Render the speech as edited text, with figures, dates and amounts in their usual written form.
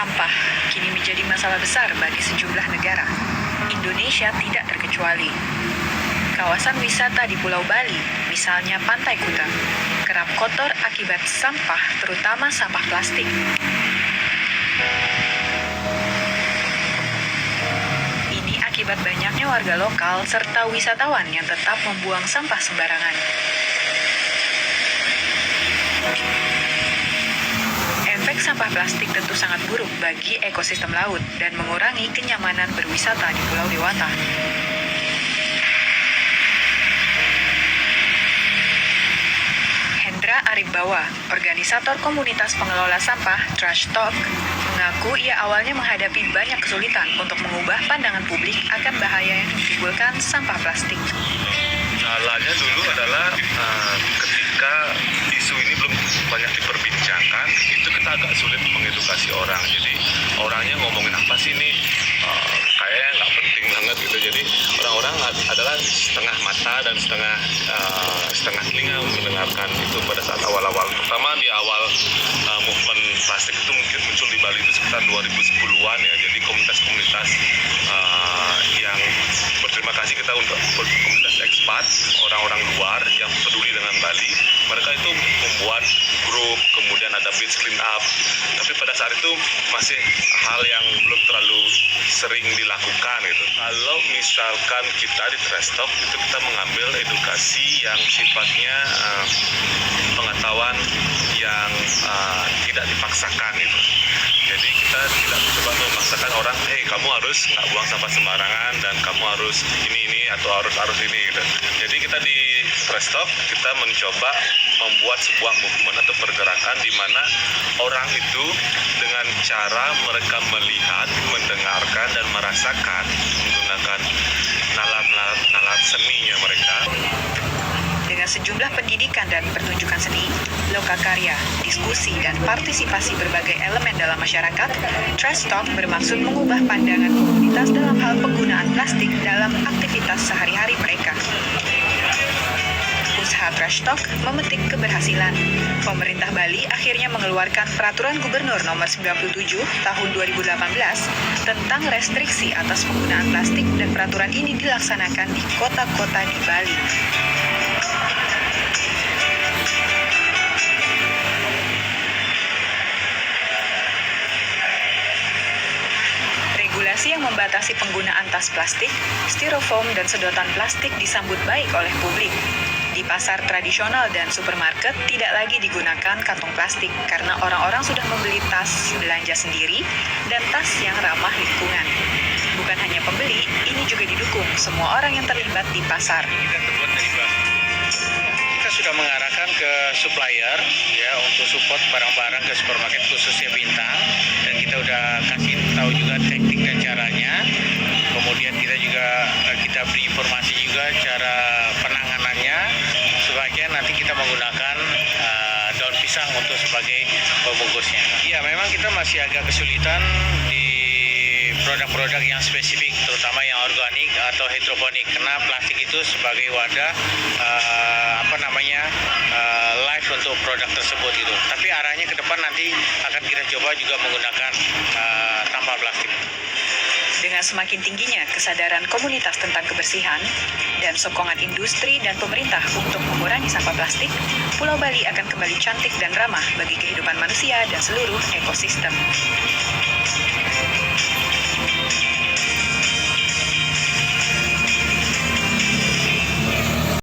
Sampah kini menjadi masalah besar bagi sejumlah negara. Indonesia tidak terkecuali. Kawasan wisata di Pulau Bali, misalnya Pantai Kuta, kerap kotor akibat sampah, terutama sampah plastik. Ini akibat banyaknya warga lokal serta wisatawan yang tetap membuang sampah sembarangan. Efek sampah plastik tentu sangat buruk bagi ekosistem laut dan mengurangi kenyamanan berwisata di Pulau Dewata. Hendra Aribawa, organisator komunitas pengelola sampah Trash Talk, mengaku ia awalnya menghadapi banyak kesulitan untuk mengubah pandangan publik akan bahaya yang ditimbulkan sampah plastik. Salahnya dulu adalah ketika isu ini belum banyak diperbincangkan, itu kita agak sulit mengedukasi orang. Jadi orangnya ngomongin apa sih ini, kayaknya nggak penting banget gitu. Jadi orang-orang adalah setengah mata dan setengah telinga mendengarkan itu pada saat awal-awal. Pertama di awal movement plastik itu mungkin muncul di Bali itu sekitar 2010-an ya. Jadi komunitas-komunitas yang berterima kasih kita untuk komunitas ekspat, orang-orang luar yang peduli dengan Bali. Mereka itu membuat grup, kemudian ada beach clean up. Tapi pada saat itu masih hal yang belum terlalu sering dilakukan gitu. Kalau misalkan kita di Trash Talk itu kita mengambil edukasi yang sifatnya pengetahuan yang tidak dipaksakan gitu. Jadi kita tidak mencoba memaksakan orang, kamu harus nggak buang sampah sembarangan dan kamu harus ini atau harus ini gitu. Jadi kita di Trash Talk kita mencoba membuat sebuah movement atau pergerakan di mana orang itu dengan cara mereka melihat, mendengarkan dan merasakan menggunakan nalar seninya mereka. Dengan sejumlah pendidikan dan pertunjukan seni, lokakarya, diskusi, dan partisipasi berbagai elemen dalam masyarakat, Trash Talk bermaksud mengubah pandangan komunitas dalam hal penggunaan plastik dalam aktivitas sehari-hari mereka. Usaha Trash Talk memetik keberhasilan. Pemerintah Bali akhirnya mengeluarkan Peraturan Gubernur Nomor 97 Tahun 2018 tentang restriksi atas penggunaan plastik dan peraturan ini dilaksanakan di kota-kota di Bali. Regulasi yang membatasi penggunaan tas plastik, styrofoam, dan sedotan plastik disambut baik oleh publik. Di pasar tradisional dan supermarket tidak lagi digunakan kantong plastik karena orang-orang sudah membeli tas belanja sendiri dan tas yang ramah lingkungan. Bukan hanya pembeli, ini juga didukung semua orang yang terlibat di pasar. Kita sudah mengarahkan ke supplier ya untuk support barang-barang ke supermarket khususnya Bintang, dan kita udah kasih tahu juga teknik dan caranya. Kemudian kita beri informasi juga cara penanganannya, sebagian nanti kita menggunakan daun pisang untuk sebagai pembungkusnya. Iya, memang kita masih agak kesulitan di produk-produk yang spesifik, terutama yang organik atau hidroponik, karena plastik itu sebagai wadah live untuk produk tersebut itu. Tapi arahnya ke depan nanti akan kita coba juga menggunakan tanpa plastik. Dengan semakin tingginya kesadaran komunitas tentang kebersihan dan sokongan industri dan pemerintah untuk mengurangi sampah plastik, Pulau Bali akan kembali cantik dan ramah bagi kehidupan manusia dan seluruh ekosistem.